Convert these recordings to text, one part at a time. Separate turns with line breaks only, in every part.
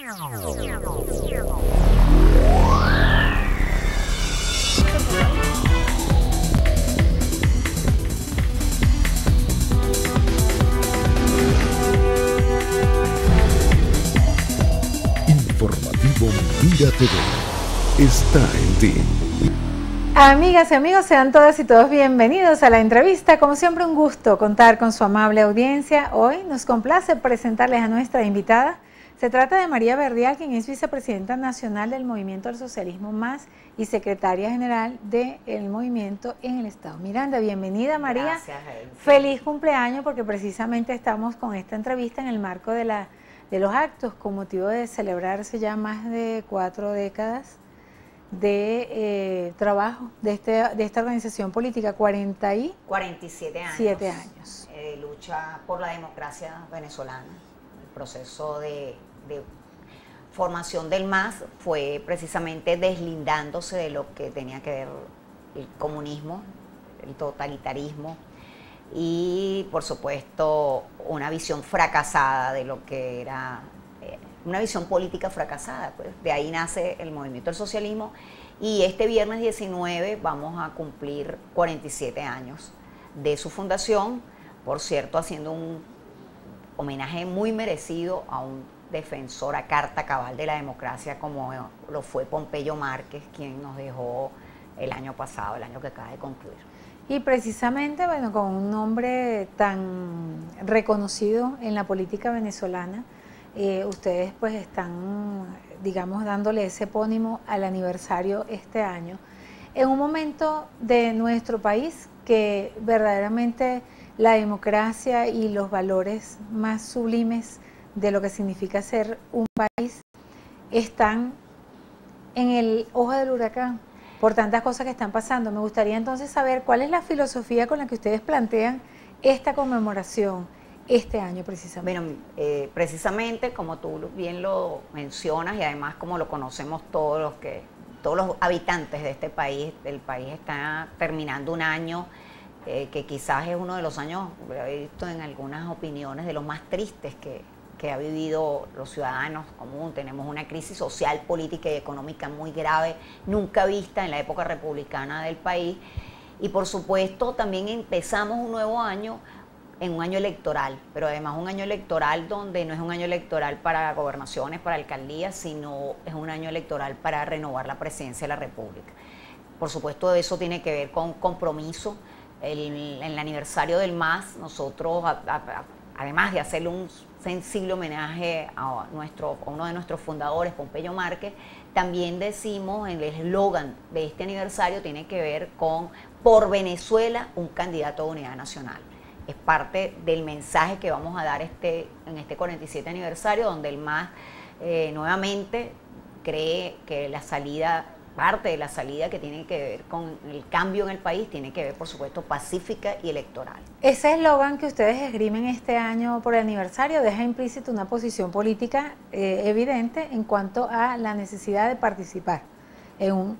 Informativo Mira TV está en ti.
Amigas y amigos, sean todas y todos bienvenidos a la entrevista. Como siempre, un gusto contar con su amable audiencia. Hoy nos complace presentarles a nuestra invitada. Se trata de María Verdial, quien es vicepresidenta nacional del Movimiento del Socialismo Más y secretaria general del movimiento en el Estado Miranda. Bienvenida, María.
Gracias,
feliz cumpleaños, porque precisamente estamos con esta entrevista en el marco de los actos con motivo de celebrarse ya más de 4 décadas de trabajo de esta organización política,
47 años.
7 años.
Lucha por la democracia venezolana. El proceso de formación del MAS fue precisamente deslindándose de lo que tenía que ver el comunismo, el totalitarismo y, por supuesto, una visión fracasada de lo que era una visión política fracasada. Pues. De ahí nace el movimiento del socialismo y este viernes 19 vamos a cumplir 47 años de su fundación, por cierto, haciendo un homenaje muy merecido a un defensor a carta cabal de la democracia como lo fue Pompeyo Márquez, quien nos dejó el año pasado, el año que acaba de concluir.
Y precisamente, bueno, con un nombre tan reconocido en la política venezolana, ustedes pues están, digamos, dándole ese epónimo al aniversario este año, en un momento de nuestro país que verdaderamente la democracia y los valores más sublimes de lo que significa ser un país están en el ojo del huracán por tantas cosas que están pasando. Me gustaría entonces saber cuál es la filosofía con la que ustedes plantean esta conmemoración este año precisamente.
Bueno, precisamente como tú bien lo mencionas y además como lo conocemos todos los habitantes de este país, el país está terminando un año que quizás es uno de los años, lo he visto en algunas opiniones, de los más tristes que ha vivido los ciudadanos común. Tenemos una crisis social, política y económica muy grave, nunca vista en la época republicana del país. Y por supuesto también empezamos un nuevo año en un año electoral, pero además un año electoral donde no es un año electoral para gobernaciones, para alcaldías, sino es un año electoral para renovar la presidencia de la República. Por supuesto eso tiene que ver con compromiso. En el aniversario del MAS, nosotros, además de hacerle un sensible homenaje a uno de nuestros fundadores, Pompeyo Márquez, también decimos, el eslogan de este aniversario tiene que ver con por Venezuela, un candidato de unidad nacional. Es parte del mensaje que vamos a dar en este 47 aniversario, donde el MAS nuevamente cree que parte de la salida que tiene que ver con el cambio en el país tiene que ver, por supuesto, pacífica y electoral.
Ese eslogan que ustedes esgrimen este año por el aniversario deja implícito una posición política evidente en cuanto a la necesidad de participar en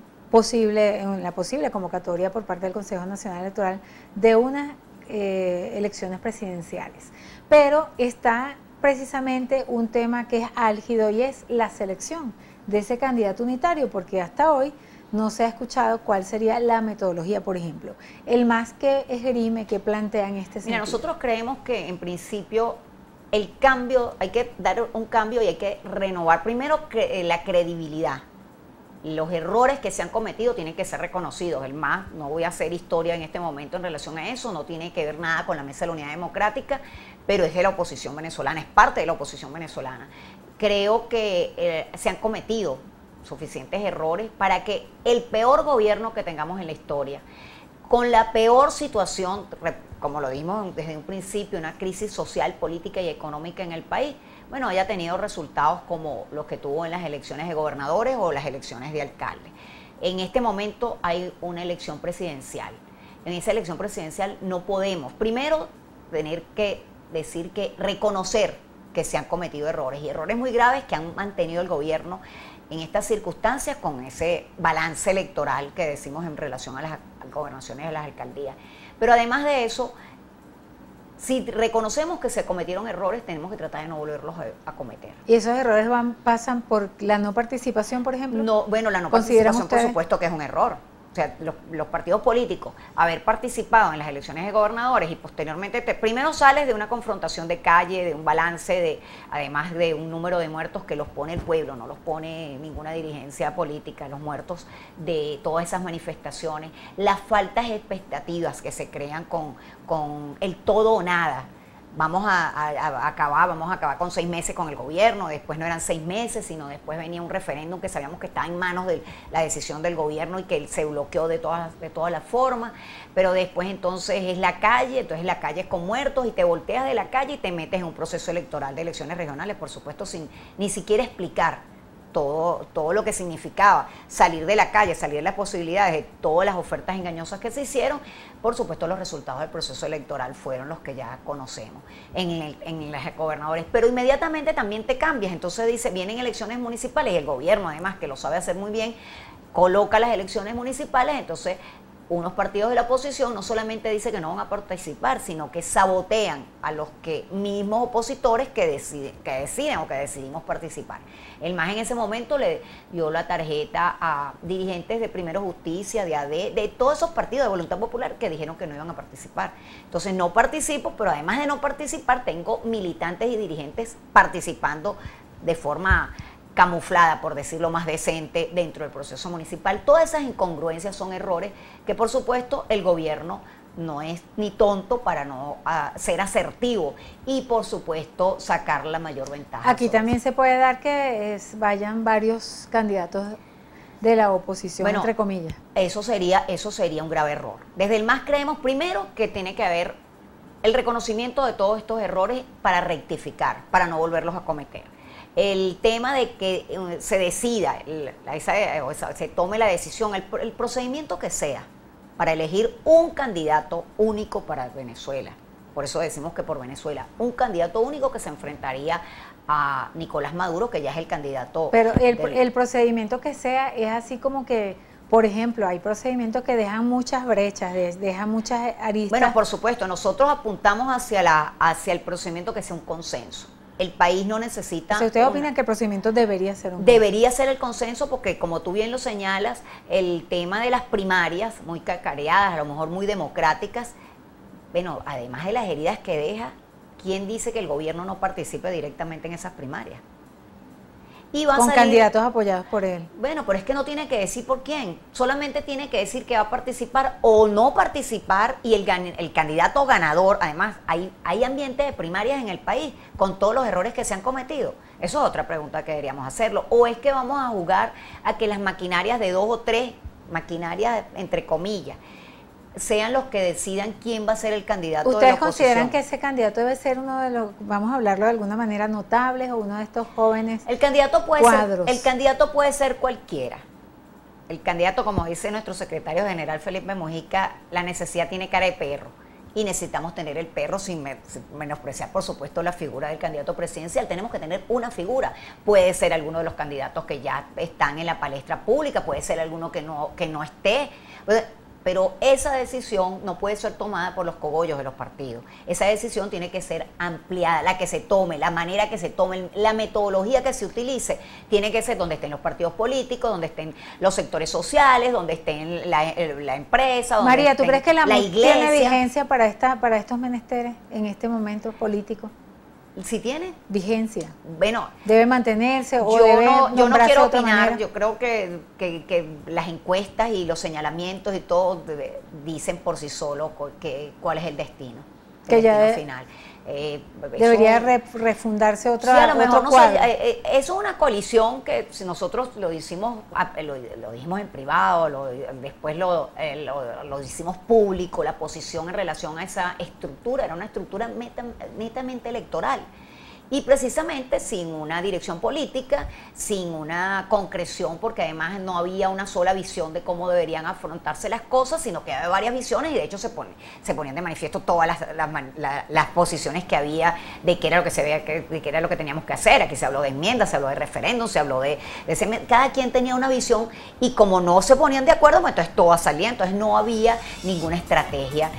la posible convocatoria por parte del Consejo Nacional Electoral de unas elecciones presidenciales. Pero está precisamente un tema que es álgido y es la selección de ese candidato unitario, porque hasta hoy no se ha escuchado cuál sería la metodología, por ejemplo. El MAS que esgrime, que plantea en este sentido.
Mira, nosotros creemos que en principio el cambio, hay que dar un cambio y hay que renovar primero la credibilidad. Los errores que se han cometido tienen que ser reconocidos. El MAS, no voy a hacer historia en este momento en relación a eso, no tiene que ver nada con la Mesa de la Unidad Democrática, pero es de la oposición venezolana, es parte de la oposición venezolana. Creo que se han cometido suficientes errores para que el peor gobierno que tengamos en la historia, con la peor situación, como lo dimos desde un principio, una crisis social, política y económica en el país, bueno, haya tenido resultados como los que tuvo en las elecciones de gobernadores o las elecciones de alcaldes. En este momento hay una elección presidencial. En esa elección presidencial no podemos, primero, tener que reconocer que se han cometido errores, y errores muy graves que han mantenido el gobierno en estas circunstancias con ese balance electoral que decimos en relación a las gobernaciones y a las alcaldías. Pero además de eso, Si reconocemos que se cometieron errores, tenemos que tratar de no volverlos a cometer.
¿Y esos errores pasan por la no participación, por ejemplo?
No, bueno, la no participación, por supuesto que es un error. O sea, los partidos políticos, haber participado en las elecciones de gobernadores y posteriormente, primero sales de una confrontación de calle, de un balance, además de un número de muertos que los pone el pueblo, no los pone ninguna dirigencia política, los muertos de todas esas manifestaciones, las faltas expectativas que se crean con el todo o nada. Vamos a acabar con 6 meses con el gobierno, después no eran 6 meses, sino después venía un referéndum que sabíamos que estaba en manos de la decisión del gobierno y que se bloqueó de todas las formas, pero después entonces es la calle, entonces la calle es con muertos y te volteas de la calle y te metes en un proceso electoral de elecciones regionales, por supuesto sin ni siquiera explicar todo lo que significaba salir de la calle, salir de las posibilidades de todas las ofertas engañosas que se hicieron. Por supuesto, los resultados del proceso electoral fueron los que ya conocemos en los gobernadores, pero inmediatamente también te cambias. Entonces dice, vienen elecciones municipales y el gobierno, además, que lo sabe hacer muy bien, coloca las elecciones municipales. Entonces unos partidos de la oposición no solamente dicen que no van a participar, sino que sabotean a los mismos opositores que deciden o que decidimos participar. El MAS en ese momento le dio la tarjeta a dirigentes de Primero Justicia, de AD, de todos esos partidos de Voluntad Popular que dijeron que no iban a participar. Entonces no participo, pero además de no participar, tengo militantes y dirigentes participando de forma camuflada, por decirlo más decente, dentro del proceso municipal. Todas esas incongruencias son errores que, por supuesto, el gobierno no es ni tonto para no ser asertivo y, por supuesto, sacar la mayor ventaja.
Aquí también se puede dar que vayan varios candidatos de la oposición, bueno, entre comillas.
Eso sería un grave error. Desde el MAS creemos, primero, que tiene que haber el reconocimiento de todos estos errores para rectificar, para no volverlos a cometer. El tema de que se decida, se tome la decisión, el procedimiento que sea, para elegir un candidato único para Venezuela. Por eso decimos que por Venezuela, un candidato único que se enfrentaría a Nicolás Maduro, que ya es el candidato.
Pero el procedimiento que sea es así como que, por ejemplo, hay procedimientos que dejan muchas brechas, dejan muchas aristas.
Bueno, por supuesto, nosotros apuntamos hacia el procedimiento que sea un consenso. El país no necesita...
O sea, ¿ustedes opinan que el procedimiento debería ser un
consenso? Debería ser el consenso porque, como tú bien lo señalas, el tema de las primarias, muy cacareadas, a lo mejor muy democráticas, bueno, además de las heridas que deja, ¿quién dice que el gobierno no participe directamente en esas primarias? Y va
con a salir, candidatos apoyados por él.
Bueno, pero es que no tiene que decir por quién, solamente tiene que decir que va a participar o no participar y el candidato ganador, además hay ambiente de primarias en el país con todos los errores que se han cometido. Eso es otra pregunta que deberíamos hacerlo. ¿O es que vamos a jugar a que las maquinarias de 2 o 3, maquinarias entre comillas, sean los que decidan quién va a ser el candidato de la oposición?
¿Ustedes consideran que ese candidato debe ser uno de los, vamos a hablarlo de alguna manera, notables o uno de estos jóvenes
el candidato puede ser cualquiera. El candidato, como dice nuestro secretario general Felipe Mujica, la necesidad tiene cara de perro y necesitamos tener el perro sin menospreciar, por supuesto, la figura del candidato presidencial. Tenemos que tener una figura. Puede ser alguno de los candidatos que ya están en la palestra pública, puede ser alguno que no esté. Pero esa decisión no puede ser tomada por los cogollos de los partidos. Esa decisión tiene que ser ampliada, la que se tome, la manera que se tome, la metodología que se utilice, tiene que ser donde estén los partidos políticos, donde estén los sectores sociales, donde estén la empresa, donde
María, ¿tú crees que la
iglesia
tiene vigencia para estos menesteres en este momento político?
¿Sí tiene?
Vigencia.
Bueno,
¿debe mantenerse o
yo no quiero opinar? Yo creo que las encuestas y los señalamientos y todo dicen por sí solos cuál es el destino, final.
Debería refundarse otra.
Sí, a lo mejor eso es una coalición que si nosotros lo dijimos en privado, después lo hicimos público, la posición en relación a esa estructura era una estructura netamente electoral. Y precisamente sin una dirección política, sin una concreción, porque además no había una sola visión de cómo deberían afrontarse las cosas, sino que había varias visiones y de hecho se ponían de manifiesto todas las posiciones que había de qué era lo que se veía, de qué era lo que teníamos que hacer. Aquí se habló de enmiendas, se habló de referéndum, se habló cada quien tenía una visión y como no se ponían de acuerdo, pues entonces todo salía, entonces no había ninguna estrategia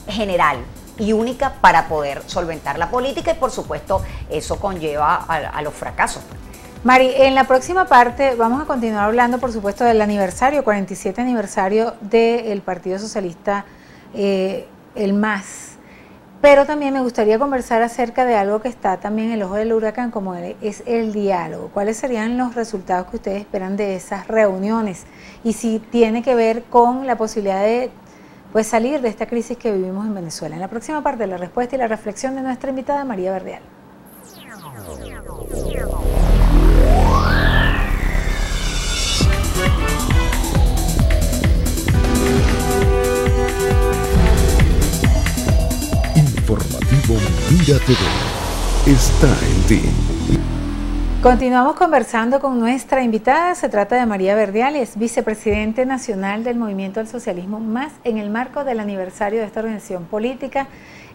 general. y única para poder solventar la política y por supuesto eso conlleva a los fracasos.
Mari, en la próxima parte vamos a continuar hablando, por supuesto, del aniversario, 47 aniversario del Partido Socialista, el MAS. Pero también me gustaría conversar acerca de algo que está también en el ojo del huracán, como es el diálogo. ¿Cuáles serían los resultados que ustedes esperan de esas reuniones? Y si tiene que ver con la posibilidad de pues, salir de esta crisis que vivimos en Venezuela. En la próxima parte, la respuesta y la reflexión de nuestra invitada, María Verdial.
Informativo Mira TV está en ti.
Continuamos conversando con nuestra invitada. Se trata de María Verdial, es vicepresidente nacional del Movimiento del Socialismo MAS en el marco del aniversario de esta organización política.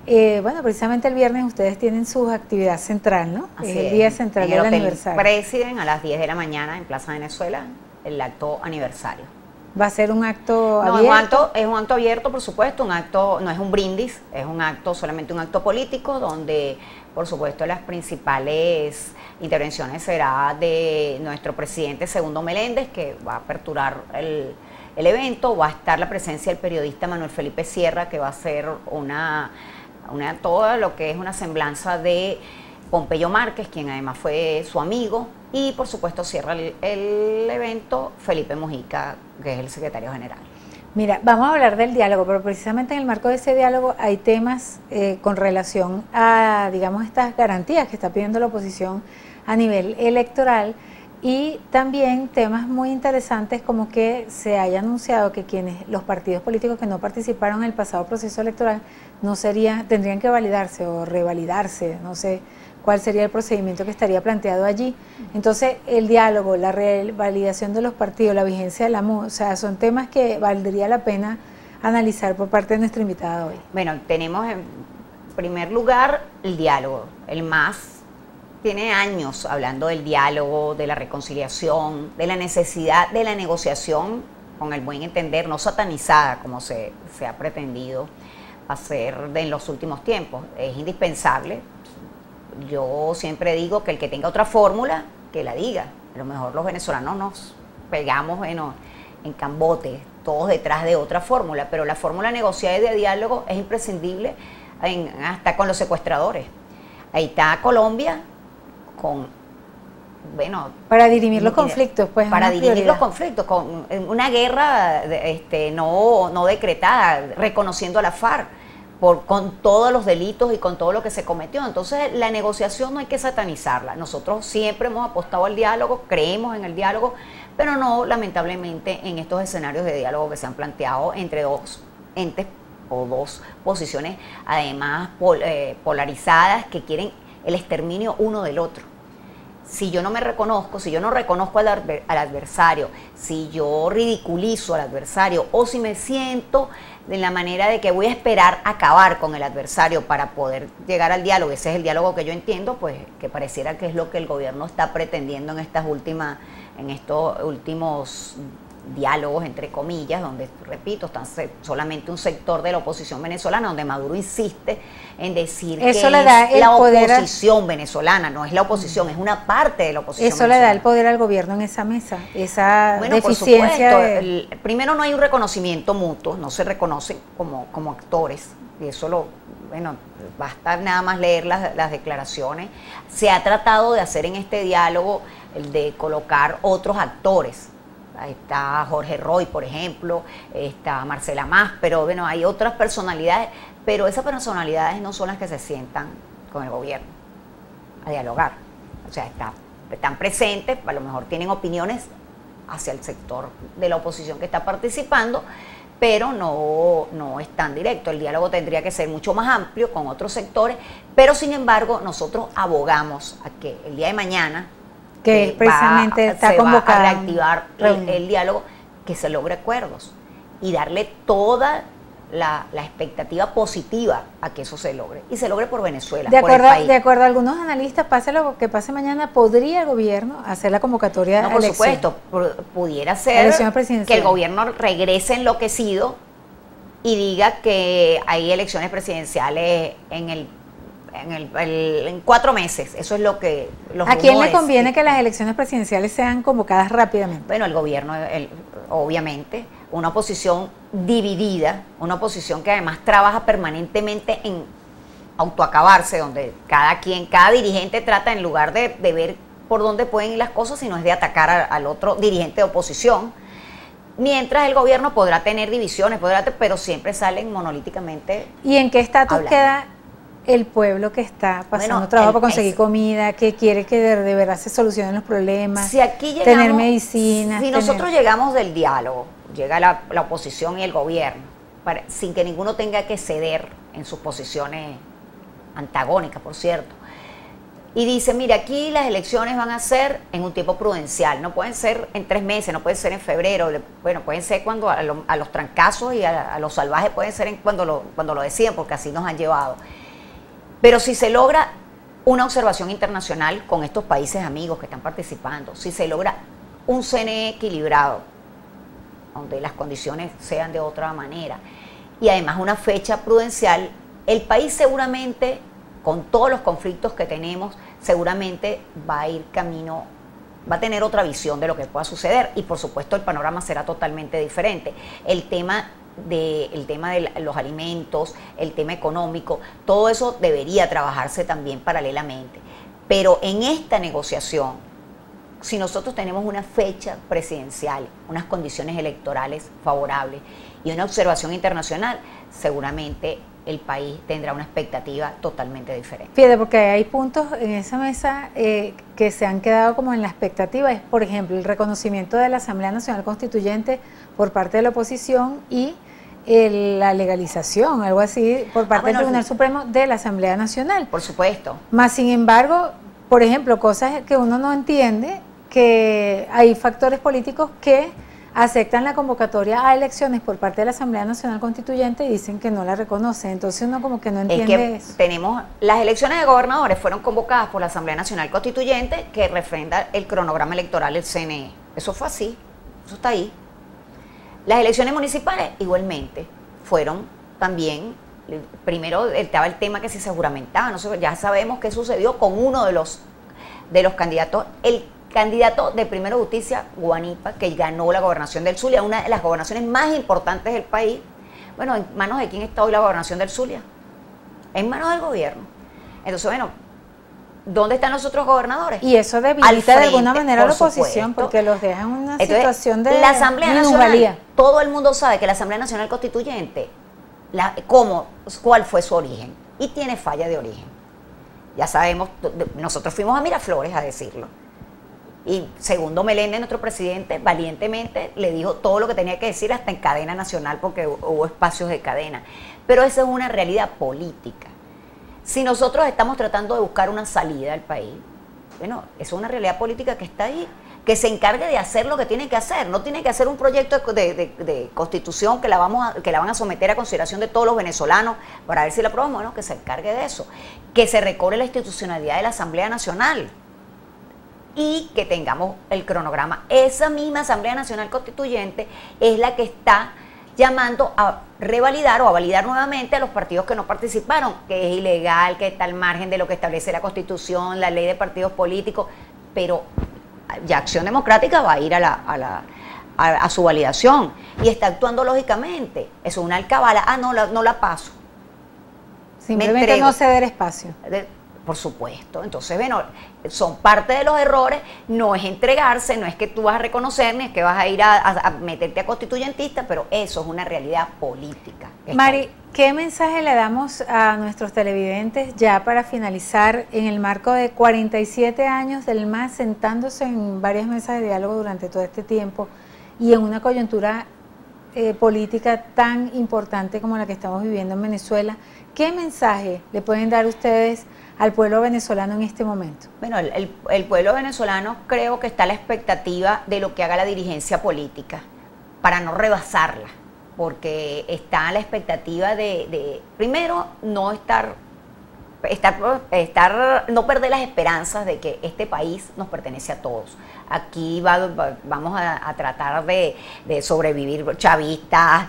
Bueno, precisamente el viernes ustedes tienen su actividad central, ¿no?
Así
es el día central del aniversario.
Presiden a las 10 de la mañana en Plaza Venezuela el acto aniversario.
¿Va a ser un acto
abierto? Es un acto abierto, por supuesto, un acto, no es un brindis, es un acto, solamente un acto político, donde, por supuesto, las principales intervenciones será de nuestro presidente Segundo Meléndez, que va a aperturar el evento, va a estar la presencia del periodista Manuel Felipe Sierra, que va a hacer todo lo que es una semblanza de Pompeyo Márquez, quien además fue su amigo, y por supuesto cierra el evento Felipe Mujica, que es el secretario general.
Mira, vamos a hablar del diálogo, pero precisamente en el marco de ese diálogo hay temas con relación a, digamos, estas garantías que está pidiendo la oposición a nivel electoral y también temas muy interesantes como que se haya anunciado que los partidos políticos que no participaron en el pasado proceso electoral tendrían que validarse o revalidarse, no sé cuál sería el procedimiento que estaría planteado allí. Entonces, el diálogo, la revalidación de los partidos, la vigencia de la MU, o sea, son temas que valdría la pena analizar por parte de nuestra invitada hoy.
Bueno, tenemos en primer lugar el diálogo. El MAS tiene años hablando del diálogo, de la reconciliación, de la necesidad de la negociación con el buen entender, no satanizada como se ha pretendido hacer en los últimos tiempos. Es indispensable. Yo siempre digo que el que tenga otra fórmula, que la diga. A lo mejor los venezolanos nos pegamos en cambote, todos detrás de otra fórmula, pero la fórmula negociada y de diálogo es imprescindible hasta con los secuestradores. Ahí está Colombia
para dirimir los conflictos, pues.
Para dirimir los conflictos, con una guerra no decretada, reconociendo a la FARC. Con todos los delitos y con todo lo que se cometió. Entonces, la negociación no hay que satanizarla. Nosotros siempre hemos apostado al diálogo, creemos en el diálogo, pero no, lamentablemente, en estos escenarios de diálogo que se han planteado entre dos entes o dos posiciones, además polarizadas, que quieren el exterminio uno del otro. Si yo no me reconozco, si yo no reconozco al adversario, si yo ridiculizo al adversario o si me siento de la manera de que voy a esperar acabar con el adversario para poder llegar al diálogo, ese es el diálogo que yo entiendo, pues que pareciera que es lo que el gobierno está pretendiendo en estos últimos diálogos, entre comillas, donde, repito, están solamente un sector de la oposición venezolana, donde Maduro insiste en decir que es la oposición venezolana, no es la oposición, es una parte de la oposición venezolana.
Eso le da el poder al gobierno en esa mesa, esa deficiencia.
Por supuesto, primero no hay un reconocimiento mutuo, no se reconocen como actores, y eso basta nada más leer las declaraciones. Se ha tratado de hacer en este diálogo el de colocar otros actores. Ahí está Jorge Roy, por ejemplo, está Marcela Mas, pero hay otras personalidades, pero esas personalidades no son las que se sientan con el gobierno a dialogar. O sea, están presentes, a lo mejor tienen opiniones hacia el sector de la oposición que está participando, pero no es tan directo. El diálogo tendría que ser mucho más amplio con otros sectores, pero sin embargo nosotros abogamos a que el día de mañana
que precisamente está convocada
a reactivar el diálogo, que se logre acuerdos y darle toda la expectativa positiva a que eso se logre y se logre por Venezuela, por el país.
De acuerdo a algunos analistas, pase lo que pase mañana, podría el gobierno hacer la convocatoria
de elección. Por supuesto, pudiera ser que el gobierno regrese enloquecido y diga que hay elecciones presidenciales en 4 meses. Eso es lo que los
¿A quién le
rumores,
conviene que las elecciones presidenciales sean convocadas rápidamente?
Bueno, el gobierno, obviamente, una oposición dividida, una oposición que además trabaja permanentemente en autoacabarse, donde cada dirigente trata, en lugar de ver por dónde pueden ir las cosas, sino es de atacar al otro dirigente de oposición. Mientras el gobierno podrá tener divisiones, pero siempre salen monolíticamente.
¿Y en qué estatus
hablando.
queda el pueblo que está pasando trabajo para conseguir comida, que quiere que de verdad se solucionen los problemas,
si aquí llegamos,
tener medicinas?
Si nosotros llegamos del diálogo, llega la oposición y el gobierno, sin que ninguno tenga que ceder en sus posiciones antagónicas, por cierto, y dice, mira, aquí las elecciones van a ser en un tiempo prudencial, no pueden ser en 3 meses, no pueden ser en febrero, bueno, pueden ser cuando a los trancazos y a los salvajes pueden ser cuando lo deciden, porque así nos han llevado. Pero si se logra una observación internacional con estos países amigos que están participando, si se logra un CNE equilibrado, donde las condiciones sean de otra manera, y además una fecha prudencial, el país seguramente, con todos los conflictos que tenemos, seguramente va a ir camino, va a tener otra visión de lo que pueda suceder, y por supuesto el panorama será totalmente diferente. El tema de los alimentos, el tema económico, todo eso debería trabajarse también paralelamente. Pero en esta negociación, si nosotros tenemos una fecha presidencial, unas condiciones electorales favorables y una observación internacional, seguramente el país tendrá una expectativa totalmente diferente.
Fíjate, porque hay puntos en esa mesa que se han quedado como en la expectativa, es por ejemplo el reconocimiento de la Asamblea Nacional Constituyente por parte de la oposición y la legalización, algo así, por parte del Tribunal Supremo de la Asamblea Nacional.
Por supuesto.
Más sin embargo, por ejemplo, cosas que uno no entiende, que hay factores políticos que aceptan la convocatoria a elecciones por parte de la Asamblea Nacional Constituyente y dicen que no la reconocen. Entonces uno como que no entiende eso.
Tenemos las elecciones de gobernadores fueron convocadas por la Asamblea Nacional Constituyente, que refrenda el cronograma electoral del CNE. Eso fue así, eso está ahí. Las elecciones municipales igualmente fueron también, primero estaba el tema que si se juramentaba, no sé, ya sabemos qué sucedió con uno de los candidatos, el candidato de Primero Justicia, Guanipa, que ganó la gobernación del Zulia, una de las gobernaciones más importantes del país. Bueno, ¿en manos de quién está hoy la gobernación del Zulia? En manos del gobierno. Entonces, bueno, ¿dónde están los otros gobernadores?
Y eso debilita de alguna manera a la oposición, porque los deja en una situación de
la Asamblea Nacional. Todo el mundo sabe que la Asamblea Nacional Constituyente, cuál fue su origen, y tiene falla de origen. Ya sabemos, nosotros fuimos a Miraflores a decirlo. Y Segundo Meléndez, nuestro presidente, valientemente le dijo todo lo que tenía que decir, hasta en cadena nacional, porque hubo espacios de cadena. Pero esa es una realidad política. Si nosotros estamos tratando de buscar una salida al país, bueno, es una realidad política que está ahí, que se encargue de hacer lo que tiene que hacer. No tiene que hacer un proyecto de constitución que la van a someter a consideración de todos los venezolanos para ver si la aprobamos. Bueno, que se encargue de eso. Que se recobre la institucionalidad de la Asamblea Nacional y que tengamos el cronograma. Esa misma Asamblea Nacional Constituyente es la que está llamando a revalidar o a validar nuevamente a los partidos que no participaron, que es ilegal, que está al margen de lo que establece la Constitución, la ley de partidos políticos, pero ya Acción Democrática va a ir a su validación y está actuando lógicamente. Eso es una alcabala. No la paso.
Simplemente no ceder espacio.
Por supuesto. Entonces, bueno, son parte de los errores, no es entregarse, no es que tú vas a reconocer, ni es que vas a ir a meterte a constituyentista, pero eso es una realidad política.
Mari, ¿qué mensaje le damos a nuestros televidentes ya para finalizar en el marco de 47 años del MAS, sentándose en varias mesas de diálogo durante todo este tiempo y en una coyuntura política tan importante como la que estamos viviendo en Venezuela? ¿Qué mensaje le pueden dar ustedes al pueblo venezolano en este momento?
Bueno, el pueblo venezolano creo que está a la expectativa de lo que haga la dirigencia política para no rebasarla, porque está a la expectativa de primero, no estar no perder las esperanzas de que este país nos pertenece a todos. Aquí vamos a tratar de sobrevivir chavistas,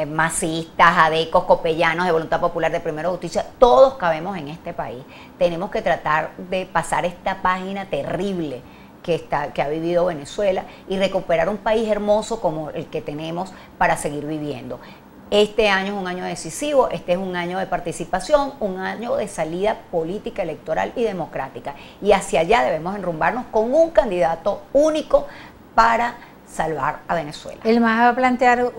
masistas, adecos, copellanos, de Voluntad Popular, de Primero Justicia. Todos cabemos en este país. Tenemos que tratar de pasar esta página terrible que ha vivido Venezuela y recuperar un país hermoso como el que tenemos para seguir viviendo. Este año es un año decisivo, este es un año de participación, un año de salida política, electoral y democrática. Y hacia allá debemos enrumbarnos con un candidato único para salvar a Venezuela.
¿El MAS va a plantear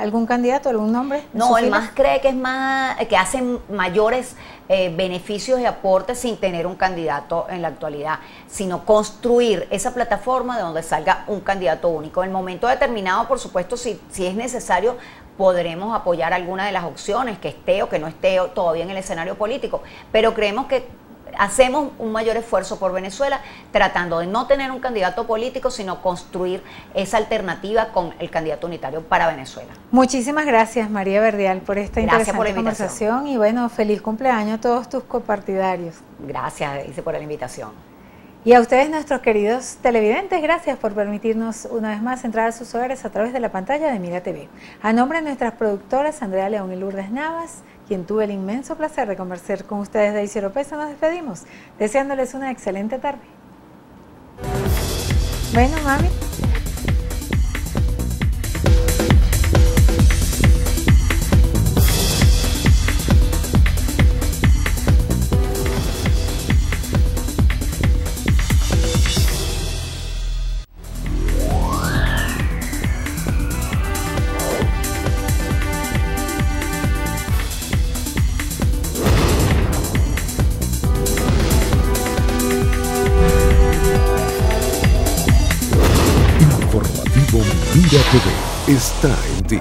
algún candidato, algún nombre?
No, el MAS cree que hace mayores beneficios y aportes sin tener un candidato en la actualidad, sino construir esa plataforma de donde salga un candidato único. En el momento determinado, por supuesto, si es necesario, podremos apoyar alguna de las opciones, que esté o que no esté todavía en el escenario político, pero creemos que hacemos un mayor esfuerzo por Venezuela tratando de no tener un candidato político, sino construir esa alternativa con el candidato unitario para Venezuela.
Muchísimas gracias, María Verdial, por esta interesante conversación y bueno, feliz cumpleaños a todos tus copartidarios.
Gracias, Dice, por la invitación.
Y a ustedes, nuestros queridos televidentes, gracias por permitirnos una vez más entrar a sus hogares a través de la pantalla de Mira TV. A nombre de nuestras productoras Andrea León y Lourdes Navas, quien tuve el inmenso placer de conversar con ustedes, Daisy Oropesa, nos despedimos, deseándoles una excelente tarde. Bueno, mami.
Mira TV está en ti.